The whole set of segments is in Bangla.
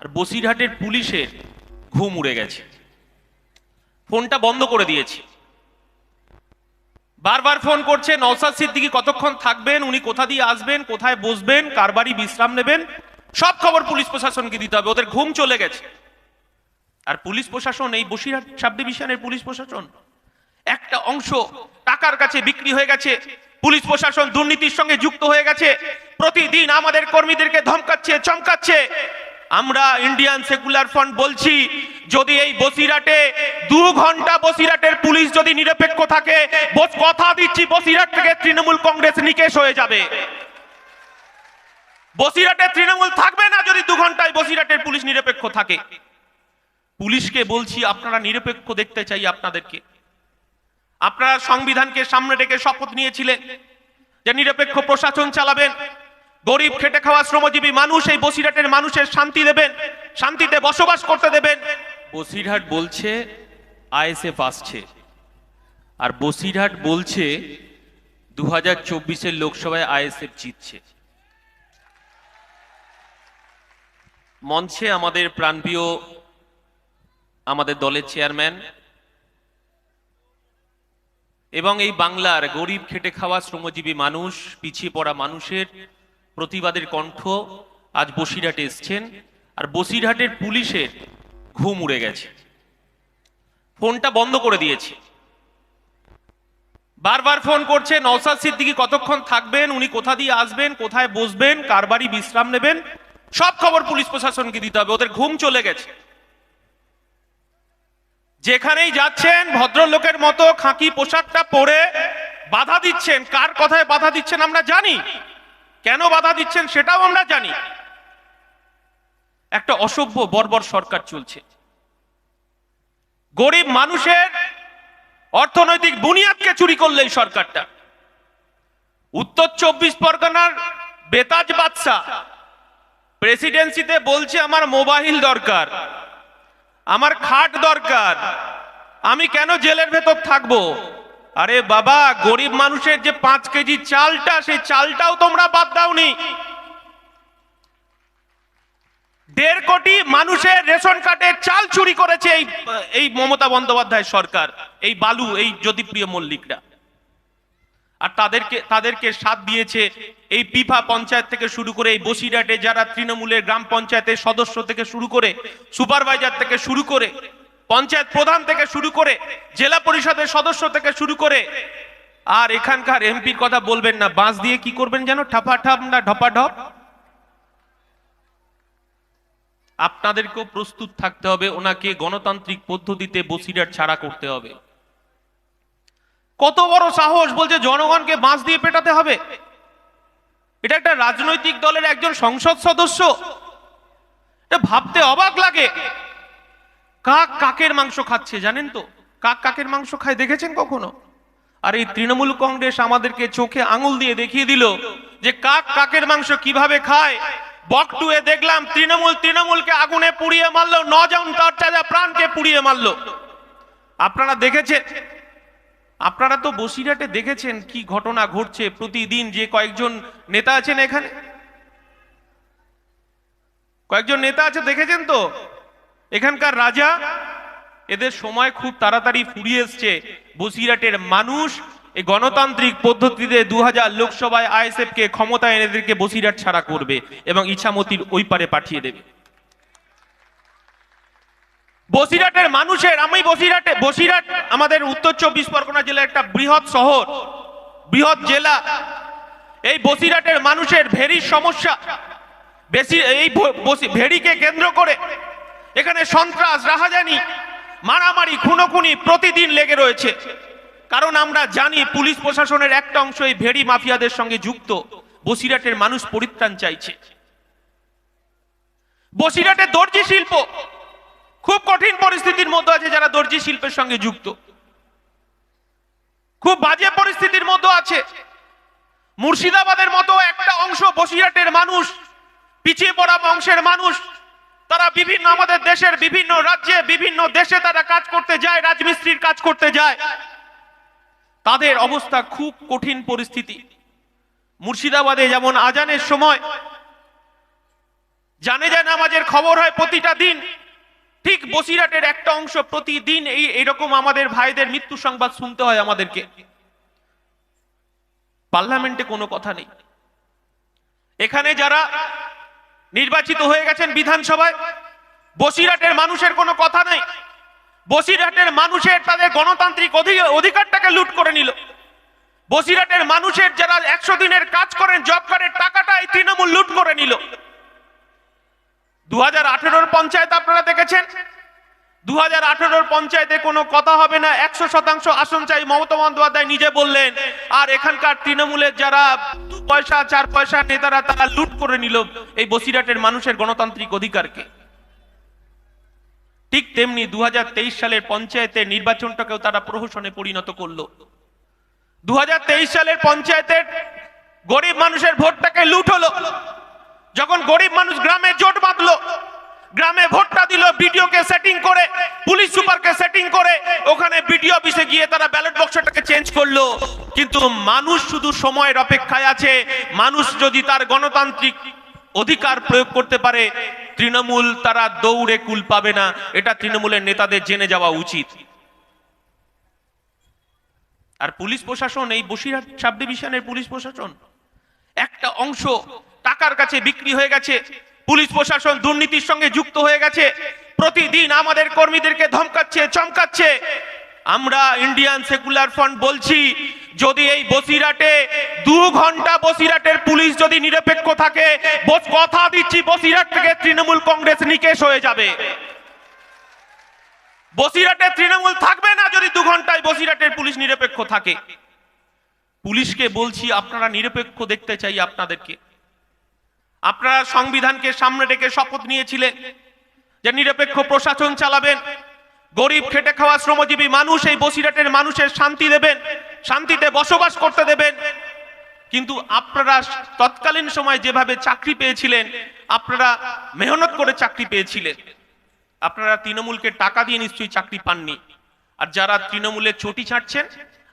আর বসিরহাটের পুলিশের ঘুম উড়ে গেছে, ফোনটা বন্ধ করে দিয়েছে। বারবার ফোন করছে নওশাদ সিদ্দিকী কতক্ষণ থাকবেন, উনি কোথা দিয়ে আসবেন, কোথায় বসবেন, কার বাড়ি বিশ্রাম নেবেন, সব খবর পুলিশ প্রশাসনকে দিতে হবে। ওদের ঘুম চলে গেছে। আর পুলিশ প্রশাসন, এই বসিরহাট সাব ডিভিশনের পুলিশ প্রশাসন একটা অংশ টাকার কাছে বিক্রি হয়ে গেছে। পুলিশ প্রশাসন দুর্নীতির সঙ্গে যুক্ত হয়ে গেছে। প্রতিদিন আমাদের কর্মীদেরকে ধমকাচ্ছে, চমকাচ্ছে। আমরা ইন্ডিয়ান সেকুলার ফ্রন্ট বলছি, যদি এই বসিরহাটে 2 ঘন্টা বসিরহাটের পুলিশ যদি নিরপেক্ষ থাকে, কথা দিচ্ছি বসিরহাট থেকে তৃণমূল কংগ্রেস নিকেশ হয়ে যাবে। বসিরহাটে তৃণমূল থাকবে না যদি 2 ঘন্টায় বসিরহাটের পুলিশ নিরপেক্ষ থাকে। পুলিশকে বলছি, আপনারা নিরপেক্ষ দেখতে চাই আপনাদেরকে। আপনারা সংবিধানকে সামনে রেখে শপথ নিয়েছিলেন যে নিরপেক্ষ প্রশাসন চালাবেন, গরিব খেটে খাওয়া শ্রমজীবী মানুষ, এই বসিরহাটের মানুষের শান্তি দেবেন, শান্তিতে বসবাস করতে দেবেন। বসিরহাট বলছে আইএসএফ আসছে, আর বসিরহাট বলছে 2024-এর লোকসভায় আইএসএফ জিতছে। মঞ্চে আমাদের প্রাণপ্রিয় আমাদের দলের চেয়ারম্যান এবং এই বাংলার গরিব খেটে খাওয়া শ্রমজীবী মানুষ, পিছিয়ে পড়া মানুষের প্রতিবাদের কণ্ঠ আজ বসিরহাটে এসছেন। আর বসিরহাটের পুলিশের ঘুম উড়ে গেছে, ফোনটা বন্ধ করে দিয়েছে। বারবার ফোন করছে নওশাদ সিদ্দিকী কতক্ষণ থাকবেন, উনি কোথা দিয়ে আসবেন, কোথায় বসবেন, কার বাড়ি বিশ্রাম নেবেন, সব খবর পুলিশ প্রশাসনকে দিতে হবে। ওদের ঘুম চলে গেছে। যেখানেই যাচ্ছেন ভদ্রলোকের মতো খাকি পোশাকটা পরে বাধা দিচ্ছেন। কার কথায় বাধা দিচ্ছেন আমরা জানি, কেন বাধা দিচ্ছেন সেটাও আমরা জানি। একটা অসভ্য বর্বর সরকার চলছে। গরিব মানুষের অর্থনৈতিক বুনিয়াদকে চুরি করলে এই সরকারটা। উত্তর 24 পরগনার বেতাজ বাদশা প্রেসিডেন্সিতে বলছে আমার মোবাইল দরকার, আমার খাট দরকার, আমি কেন জেলের ভেতর থাকবো। আরে বাবা, গরিব মানুষের যে 5 কেজি চালটা, সেই চালটাও তোমরা বাদ দাওনি। 1.5 কোটি মানুষের রেশন কার্ডের চাল চুরি করেছে এই মমতা বন্দ্যোপাধ্যায় সরকার, এই বালু, এই জ্যোতিপ্রিয় মল্লিকরা। আর তাদেরকে সাথ দিয়েছে এই পিফা পঞ্চায়েত থেকে শুরু করে, এই বসিরহাটে যারা তৃণমূলের গ্রাম পঞ্চায়েতের সদস্য থেকে শুরু করে, সুপারভাইজার থেকে শুরু করে, পঞ্চায়েত প্রধান থেকে শুরু করে, জেলা পরিষদের সদস্য থেকে শুরু করে। আর এখানকার এমপির কথা বলবেন না, বাঁশ দিয়ে কি করবেন যেন, ঠাপাঠাপ না ঢপাঢপ। আপনাদেরকেও প্রস্তুত থাকতে হবে, ওনাকে গণতান্ত্রিক পদ্ধতিতে বসিরহাট ছাড়া করতে হবে। কত বড় সাহস, বলছে জনগণকে বাঁশ দিয়ে পেটাতে হবে। এটা একটা রাজনৈতিক দলের একজন সংসদ সদস্য। এটা ভাবতে অবাক লাগে। কাক কাকের মাংস খাচ্ছে জানেন তো? কাক কাকের মাংস খায় দেখেছেন কখনো? আর এই তৃণমূল কংগ্রেস আমাদেরকে চোখে আঙুল দিয়ে দেখিয়ে দিল যে কাক কাকের মাংস কিভাবে খায়। বকটুয়ে দেখলাম তৃণমূলকে আগুনে পুড়িয়ে মারলো, 9 জন তরতাজা প্রাণকে পুড়িয়ে মারলো। আপনারা দেখেছেন, আপনারা তো বসিরহাটে দেখেছেন কি ঘটনা ঘটছে প্রতিদিন। যে কয়েকজন নেতা আছেন এখানে, কয়েকজন নেতা আছে দেখেছেন তো, এখানকার রাজা, এদের সময় খুব তাড়াতাড়ি ফুরিয়ে এসছে। বসিরহাটের মানুষ এই গণতান্ত্রিক পদ্ধতিতে 2000 লোকসভায় আইএসএফ কে ক্ষমতায় এনে এদেরকে বসিরহাট ছাড়া করবে এবং ইছামতির ওই পারে পাঠিয়ে দেবে। বসিরহাটের মানুষের, বসিরহাট আমাদের উত্তর 24 পরগনা জেলার একটা বৃহৎ শহর, বৃহৎ জেলা। এই বসিরহাটের মানুষের ভেরির সমস্যা বেশি। এই ভেরিকে কেন্দ্র করে এখানে সন্ত্রাস, রাহাজানি, মারামারি, খুনোখুনি প্রতিদিন লেগে রয়েছে। কারণ আমরা জানি পুলিশ প্রশাসনের একটা অংশ এই ভেরি মাফিয়াদের সঙ্গে যুক্ত। বসিরহাটের মানুষ পরিত্রাণ চাইছে। বসিরহাটের দর্জি শিল্প খুব কঠিন পরিস্থিতির মধ্যে আছে। যারা দর্জি শিল্পের সঙ্গে যুক্ত খুব বাজে পরিস্থিতির মধ্যে আছে। মুর্শিদাবাদের মতো একটা অংশ বসিরহাটের মানুষ, পিছিয়ে পড়া অংশের মানুষ, তারা বিভিন্ন আমাদের দেশের বিভিন্ন রাজ্যে, বিভিন্ন দেশে তারা কাজ করতে যায়, রাজমিস্ত্রির কাজ করতে যায়। তাদের অবস্থা খুব কঠিন পরিস্থিতি। মুর্শিদাবাদে যেমন আজানের সময় জানে যে নামাজের খবর হয় প্রতিটা দিন, ঠিক বসিরহাটের একটা অংশ প্রতিদিন এইরকম আমাদের ভাইদের মৃত্যু সংবাদ শুনতে হয় আমাদেরকে। পার্লামেন্টে কোনো কথা নেই। এখানে যারা নির্বাচিত হয়ে গেছেন বিধানসভায়, বসিরহাটের মানুষের কোনো কথা নেই। বসিরহাটের মানুষের তাদের গণতান্ত্রিক অধিকারটাকে লুট করে নিল। বসিরহাটের মানুষের যারা 100 দিনের কাজ করেন জব কার্ডের টাকাটা এই তৃণমূল লুট করে নিল। 2018 পঞ্চায়েত আপনারা দেখেছেন, 2018 পঞ্চায়েতে কোনো কথা হবে না, 100% আসন চাই মমতা বন্দ্যোপাধ্যায় নিজে বললেন। আর এখানকার তৃণমূলের যারা 2 পয়সা 4 পয়সা নেতারা তারা লুট করে নিল এই বসিরহাটের মানুষের গণতান্ত্রিক অধিকারকে। ঠিক তেমনি 2023 সালের পঞ্চায়েতের নির্বাচনটাকেও তারা প্রহসনে পরিণত করলো। 2023 সালের পঞ্চায়েতের গরিব মানুষের ভোটটাকে লুট হলো। যখন গরিব মানুষ গ্রামে জোট বাঁধলো, গ্রামে ভোটটা দিল বিডিওকে সেটিং করে, পুলিশ সুপারকে সেটিং করে, ওখানে বিডিও অফিসে গিয়ে তারা ব্যালট বক্সটাকে চেঞ্জ করলো। কিন্তু মানুষ শুধু সময়ের অপেক্ষায় আছে। মানুষ যদি তার গণতান্ত্রিক অধিকার প্রয়োগ করতে পারে, তৃণমূল তারা দৌড়ে কুল পাবে না। এটা তৃণমূলের নেতাদের জেনে যাওয়া উচিত। আর পুলিশ প্রশাসন, এই বসিরহাট সাব ডিভিশনের পুলিশ প্রশাসন একটা অংশ টাকার কাছে বিক্রি হয়ে গেছে। পুলিশ প্রশাসন দুর্নীতির সঙ্গে যুক্ত হয়ে গেছে। প্রতিদিন আমাদের কর্মীদেরকে ধমকাচ্ছে, চমকাচ্ছে। আমরা ইন্ডিয়ান সেকুলার ফ্রন্ট বলছি, যদি এই বসিরহাটে 2 ঘন্টা বসিরহাটের পুলিশ যদি নিরপেক্ষ থাকে, কথা দিচ্ছি বসিরহাট থেকে তৃণমূল কংগ্রেস নিকেশ হয়ে যাবে। বসিরহাটে তৃণমূল থাকবে না যদি 2 ঘন্টায় বসিরহাটের পুলিশ নিরপেক্ষ থাকে। পুলিশকে বলছি, আপনারা নিরপেক্ষ দেখতে চাই আপনাদেরকে। আপনারা সংবিধানকে সামনে রেখে শপথ নিয়েছিলেন যে নিরপেক্ষ প্রশাসন চালাবেন, গরিব খেটে খাওয়া শ্রমজীবী মানুষ এই বসিরহাটের মানুষের শান্তি দেবেন, শান্তিতে বসবাস করতে দেবেন। কিন্তু আপনারা তৎকালীন সময় যেভাবে চাকরি পেয়েছিলেন, আপনারা মেহনত করে চাকরি পেয়েছিলেন। আপনারা তৃণমূলকে টাকা দিয়ে নিশ্চয়ই চাকরি পাননি। আর যারা তৃণমূলের চটি ছাড়ছেন,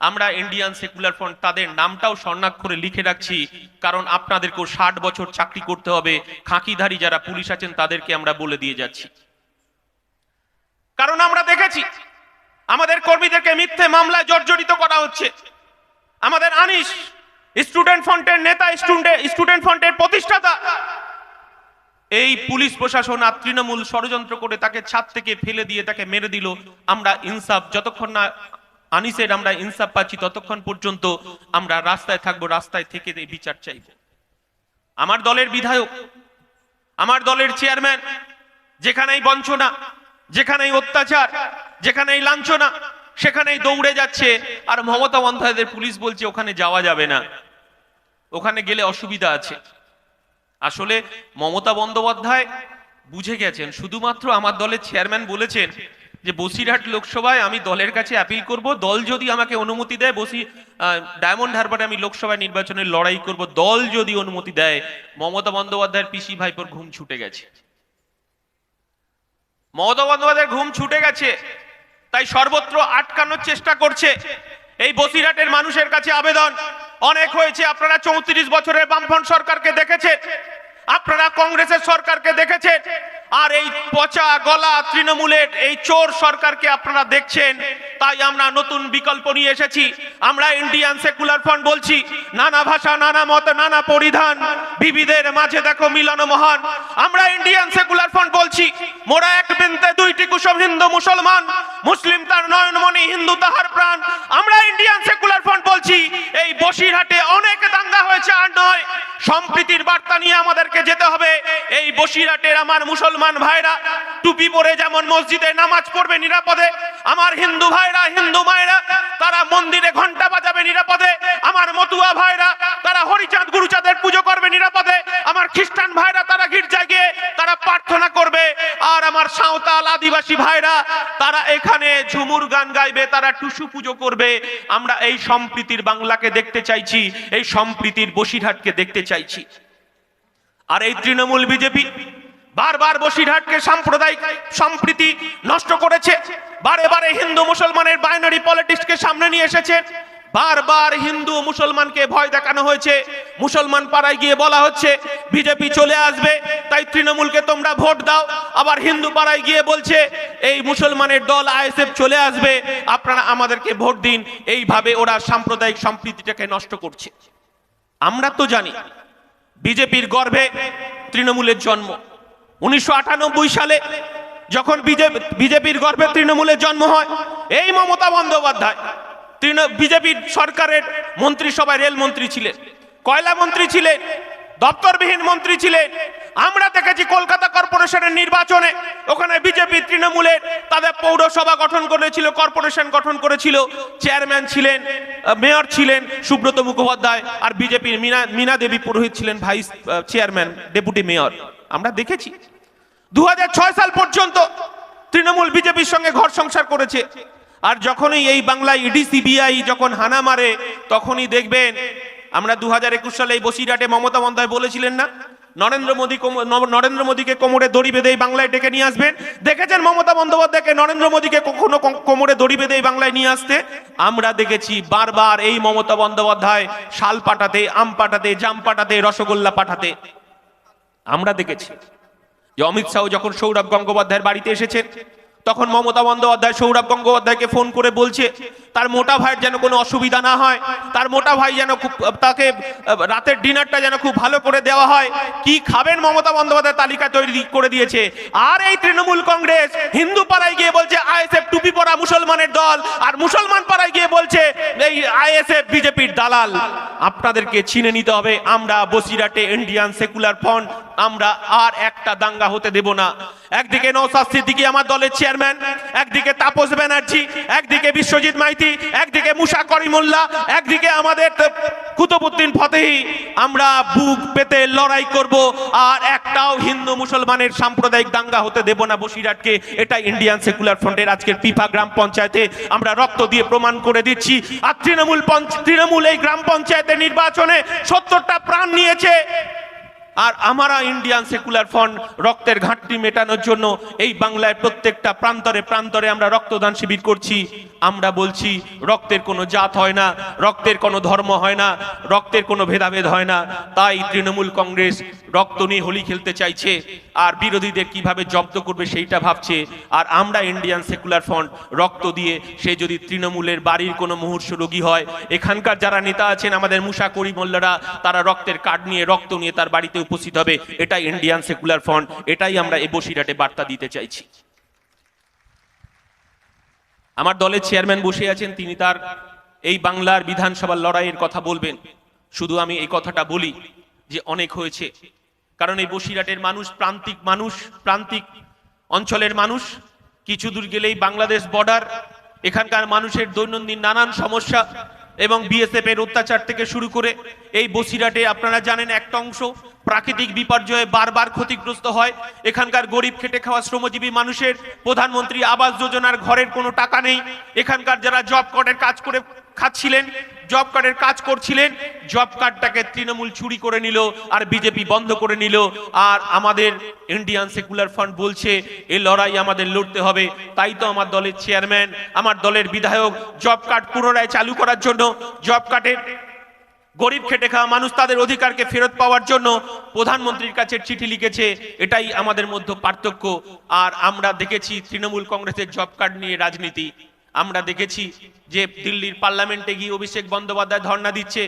আমরা ইন্ডিয়ান সেকুলার ফ্রন্ট তাদের নামটাও স্বর্ণাক্ষরে লিখে রাখছি, কারণ আপনাদেরকেও 60 বছর চাকরি করতে হবে। খাঁকিধারী যারা পুলিশ আছেন তাদেরকে আমরা বলে দিয়ে যাচ্ছি। কারণ আমরা দেখেছি আমাদের কর্মীদেরকে মিথ্যে মামলায় জর্জরিত করা হচ্ছে। আমাদের আনিস স্টুডেন্ট ফ্রন্টের নেতা, স্টুডেন্ট ফ্রন্টের প্রতিষ্ঠাতা, এই পুলিশ প্রশাসন আর তৃণমূল ষড়যন্ত্র করে তাকে ছাদ থেকে ফেলে দিয়ে তাকে মেরে দিল। আমরা ইনসাফ, যতক্ষণ না আনিসের আমরা ইনসাফ পাচ্ছি ততক্ষণ পর্যন্ত আমরা রাস্তায় থাকবো, রাস্তায় থেকে এই বিচার চাইব। আমার দলের বিধায়ক, আমার দলের চেয়ারম্যান যেখানেই বঞ্চনা, যেখানেই অত্যাচার, যেখানেই লাঞ্ছনা, সেখানেই দৌড়ে যাচ্ছে। আর মমতা বন্দ্যোপাধ্যায়ের পুলিশ বলছে ওখানে যাওয়া যাবে না, ওখানে গেলে অসুবিধা আছে। আসলে মমতা বন্দ্যোপাধ্যায় বুঝে গেছেন। শুধুমাত্র আমার দলের চেয়ারম্যান বলেছেন যে বসিরহাট লোকসভায় আমি দলের কাছে অ্যাপিল করব, দল যদি আমাকে অনুমতি দেয় ডায়মন্ড হারবারে আমি লোকসভা নির্বাচনের লড়াই করব, দল যদি অনুমতি দেয়। মমতা বন্দ্যোপাধ্যায়ের পিসি ভাইপোর ঘুম ছুটে গেছে। মমতা বন্দ্যোপাধ্যায়ের ঘুম ছুটে গেছে, তাই সর্বত্র আটকানোর চেষ্টা করছে। এই বসিরহাটের মানুষের কাছে আবেদন, অনেক হয়েছে। আপনারা 34 বছরের বামফ্রন্ট সরকারকে দেখেছেন, আপনারা কংগ্রেসের সরকারকে দেখেছেন, আর এই পচা গলা তৃণমূলের এই চোর সরকারকে আপনারা দেখছেন। তাই আমরা নতুন বিকল্প নিয়ে এসেছি। আমরা ইন্ডিয়ান সেকুলার ফ্রন্ট বলছি, নানা ভাষা, নানা মত, নানা পরিধান, বিবিধের মাঝে দেখো মিলন মহান। আমরা ইন্ডিয়ান সেকুলার ফ্রন্ট বলছি, মোরা এক বিনতে দুইটি কুসুম, হিন্দু মুসলমান, মুসলিম তার নয়নমণি, হিন্দু তাহার প্রাণ। আমরা ইন্ডিয়ান সেকুলার ফ্রন্ট বলছি, এই বসিরহাটে অনেক দাঙ্গা হয়েছে আর নয়, সম্প্রীতির বার্তা নিয়ে আমাদেরকে যেতে হবে। এই বসিরহাটের আমার মুসলমান ভাইরা টুপি পরে যেমন মসজিদে নামাজ পড়বে নিরাপদে, আমার হিন্দু ভাইরা, হিন্দু মায়েরা তারা মন্দিরে ঘন্টা বাজাবে নিরাপদে, আমার মতুয়া ভাইরা তারা হরিচাঁদ গুরুচাঁদের পুজো করবে নিরাপদে, আমার খ্রিস্টান ভাইরা তারা গির্জায় গিয়ে তারা প্রার্থনা করবে, আর আমার সাঁওতাল আদিবাসী ভাইরা তারা এখানে ঝুমুর গান গাইবে, তারা টুসু পুজো করবে। আমরা এই সম্প্রীতির বাংলাকে দেখতে চাইছি, এই সম্প্রীতির বসিরহাটকে দেখতে চাইছি। আর এই তৃণমূল বিজেপি বারবার বসিরহাটকে সাম্প্রদায়িক সম্প্রীতি নষ্ট করেছে, বারে বারে হিন্দু মুসলমানের বাইনারি পলিটিক্সকে সামনে নিয়ে এসেছে, বারবার হিন্দু মুসলমানকে ভয় দেখানো হয়েছে, মুসলমান পাড়ায় গিয়ে বলা হচ্ছে বিজেপি চলে আসবে, তাই তৃণমূলকে তোমরা ভোট দাও। আবার হিন্দু পাড়ায় গিয়ে বলছে এই মুসলমানের দল আইএসএফ চলে আসবে, আপনারা আমাদেরকে ভোট দিন। এইভাবে ওরা সাম্প্রদায়িক সম্প্রীতিটাকে নষ্ট করছে। আমরা তো জানি বিজেপির গর্ভে তৃণমূলের জন্ম। 1998 সালে যখন বিজেপির গর্ভে তৃণমূলের জন্ম হয়, এই মমতা বন্দ্যোপাধ্যায় বিজেপির সরকারের মন্ত্রিসভায় রেলমন্ত্রী ছিলেন, কয়লা মন্ত্রী ছিলেন, দপ্তরবিহীন মন্ত্রী ছিলেন। আমরা দেখেছি কলকাতা কর্পোরেশনের নির্বাচনে ওখানে বিজেপি তৃণমূলের তাদের পৌরসভা গঠন করেছিল, কর্পোরেশন গঠন করেছিল, চেয়ারম্যান ছিলেন, মেয়র ছিলেন সুব্রত মুখোপাধ্যায়, আর বিজেপির মীনা দেবী পুরোহিত ছিলেন ভাইস চেয়ারম্যান, ডেপুটি মেয়র। আমরা দেখেছি 2006 সাল পর্যন্ত তৃণমূল বিজেপির সঙ্গে ঘর সংসার করেছে। আর যখনই এই বাংলায় ইডি সিবিআই যখন হানা মারে, তখনই দেখবেন আমরা 2021 সালে এই বসিরহাটে মমতা বন্দ্যোপাধ্যায় বলেছিলেন না নরেন্দ্র মোদীকে কোমরে দড়ি বেঁধে বাংলায় ডেকে নিয়ে আসবেন। দেখেছেন মমতা বন্দ্যোপাধ্যায়কে নরেন্দ্র মোদীকে কখনো কোমরে দড়ি বেঁধে বাংলায় নিয়ে আসতে? আমরা দেখেছি বারবার এই মমতা বন্দ্যোপাধ্যায় শাল পাঠাতে, আম পাঠাতে, জাম পাঠাতে, রসগোল্লা পাঠাতে। আমরা দেখেছি যে অমিত শাহ যখন সৌরভ গঙ্গোপাধ্যায়ের বাড়িতে এসেছেন, তখন মমতা বন্দ্যোপাধ্যায় সৌরভ গঙ্গোপাধ্যায়কে ফোন করে বলছে তার মোটা ভাইয়ের যেন কোনো অসুবিধা না হয়, তার মোটা ভাই যেন তাকে রাতের ডিনারটা যেন খুব ভালো করে দেওয়া হয়। কি খাবেন মমতা বন্দ্যোপাধ্যায় তালিকা তৈরি করে দিয়েছে। আর এই তৃণমূল কংগ্রেস হিন্দু পাড়ায় গিয়ে বলছে আইএসএফ টুপি পরা মুসলমানের দল, আর মুসলমান পাড়ায় গিয়ে বলছে এই আইএসএফ বিজেপির দালাল। আপনাদেরকে চিনে নিতে হবে, আমরা বসিরহাটে ইন্ডিয়ান সেকুলার ফ্রন্ট আমরা আর একটা দাঙ্গা হতে দেব না। একদিকে নওশাদ সিদ্দিকী আমার দলের চেয়ারম্যান, একদিকে তাপস ব্যানার্জি, একদিকে বিশ্বজিৎ মাইতি, একদিকে মুসা করিমুল্লাহ, একদিকে আমাদের কুতুবউদ্দিন ফতেহি। আমরা বুক পেতে লড়াই করব, আর একটাও হিন্দু মুসলমানের সাম্প্রদায়িক দাঙ্গা হতে দেব না বসিরহাটকে। এটা ইন্ডিয়ান সেকুলার ফ্রন্টের আজকের পিপা গ্রাম পঞ্চায়েতে আমরা রক্ত দিয়ে প্রমাণ করে দিচ্ছি। আর তৃণমূল এই গ্রাম পঞ্চায়েতের নির্বাচনে 70টা প্রাণ নিয়েছে। আর আমরা ইন্ডিয়ান সেকুলার ফ্রন্ট রক্তের ঘাটতি মেটানোর জন্য এই বাংলায় প্রত্যেকটা প্রান্তরে প্রান্তরে আমরা রক্তদান শিবির করছি। আমরা বলছি রক্তের কোনো জাত হয় না, রক্তের কোনো ধর্ম হয় না, রক্তের কোনো ভেদাভেদ হয় না। তাই তৃণমূল কংগ্রেস রক্ত নিয়ে হোলি খেলতে চাইছে, আর বিরোধীদের কিভাবে জব্দ করবে সেইটা ভাবছে। আর আমরা ইন্ডিয়ান সেকুলার ফ্রন্ট রক্ত দিয়ে সে যদি তৃণমূলের বাড়ির কোনো মুমূর্ষু রোগী হয়, এখানকার যারা নেতা আছেন আমাদের মুসা করিমুল্লাহরা, তারা রক্তের কার্ড নিয়ে রক্ত নিয়ে তার বাড়িতে উপস্থিত হবে। এটাই ইন্ডিয়ান সেকুলার ফ্রন্ট, এটাই আমরা এই বসিরহাটে বার্তা দিতে চাইছি। আমার দলের চেয়ারম্যান বসে আছেন, তিনি তার এই বাংলার বিধানসভার লড়াইয়ের কথা বলবেন। শুধু আমি এই কথাটা বলি যে অনেক হয়েছে, কারণ এই বসিরহাটের মানুষ প্রান্তিক অঞ্চলের মানুষ। কিছু দূর গেলেই বাংলাদেশ বর্ডার। এখানকার মানুষের দৈনন্দিন নানান সমস্যা এবং বিএসএফ এর অত্যাচার থেকে শুরু করে এই বসিরহাটে আপনারা জানেন একটা অংশ প্রাকৃতিক বিপর্যয়ে বারবার ক্ষতিগ্রস্ত হয়। এখানকার গরিব খেটে খাওয়া শ্রমজীবী মানুষের প্রধানমন্ত্রী আবাস যোজনার ঘরের কোনো টাকা নেই। এখানকার যারা জব কার্ডের কাজ করে খাচ্ছিলেন, জব কার্ডের কাজ করছিলেন, জব কার্ডটাকে তৃণমূল চুরি করে নিল আর বিজেপি বন্ধ করে নিল। আর আমাদের ইন্ডিয়ান সেকুলার ফ্রন্ট বলছে এই লড়াই আমাদের লড়তে হবে। তাই তো আমার দলের চেয়ারম্যান, আমার দলের বিধায়ক জব কার্ড পুনরায় চালু করার জন্য, জব কার্ডের গরিব খেটে খাওয়া মানুষ তাদের অধিকারকে ফেরত পাওয়ার জন্য প্রধানমন্ত্রীর কাছে চিঠি লিখেছে। এটাই আমাদের মধ্যে পার্থক্য। আর আমরা দেখেছি তৃণমূল কংগ্রেসের জব কার্ড নিয়ে রাজনীতি। আমরা দেখেছি যে দিল্লির পার্লামেন্টে গিয়ে অভিষেক বন্দ্যোপাধ্যায় ধর্ণা দিচ্ছে,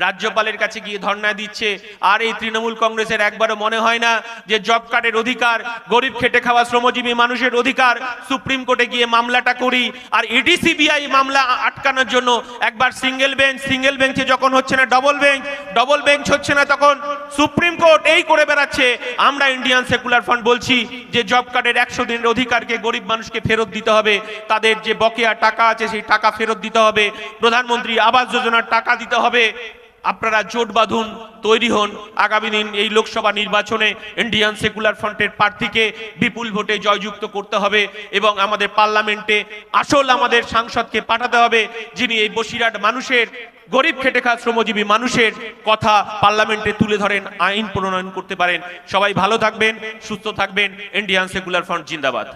রাজ্যপালের কাছে গিয়ে ধর্ণা দিচ্ছে। আর এই তৃণমূল কংগ্রেসের একবারও মনে হয় না যে জব কার্ডের অধিকার, গরিব খেটে খাওয়া শ্রমজীবী মানুষের অধিকার, সুপ্রিম কোর্টে গিয়ে মামলাটা করি। আর ইডি সিবিআই মামলা আটকানোর জন্য একবার সিঙ্গেল বেঞ্চে যখন হচ্ছে না ডবল বেঞ্চ হচ্ছে না, তখন সুপ্রিম কোর্ট এই করে বেড়াচ্ছে। আমরা ইন্ডিয়ান সেকুলার ফ্রন্ট বলছি যে জব কার্ডের 100 দিনের অধিকারকে গরিব মানুষকে ফেরত দিতে হবে। তাদের যে বকেয়া টাকা আছে সেই টাকা ফেরত দিতে হবে। প্রধানমন্ত্রী আবাস যোজনার টাকা দিতে হবে। আপনারা জোট বাঁধুন, তৈরি হন। আগামী দিন এই লোকসভা নির্বাচনে ইন্ডিয়ান সেকুলার ফ্রন্টের প্রার্থীকে বিপুল ভোটে জয়যুক্ত করতে হবে এবং আমাদের পার্লামেন্টে আসল আমাদের সাংসদকে পাঠাতে হবে, যিনি এই বসিরহাট মানুষের, গরিব খেটে খাওয়া শ্রমজীবী মানুষের কথা পার্লামেন্টে তুলে ধরেন, আইন প্রণয়ন করতে পারেন। সবাই ভালো থাকবেন, সুস্থ থাকবেন। ইন্ডিয়ান সেকুলার ফ্রন্ট জিন্দাবাদ।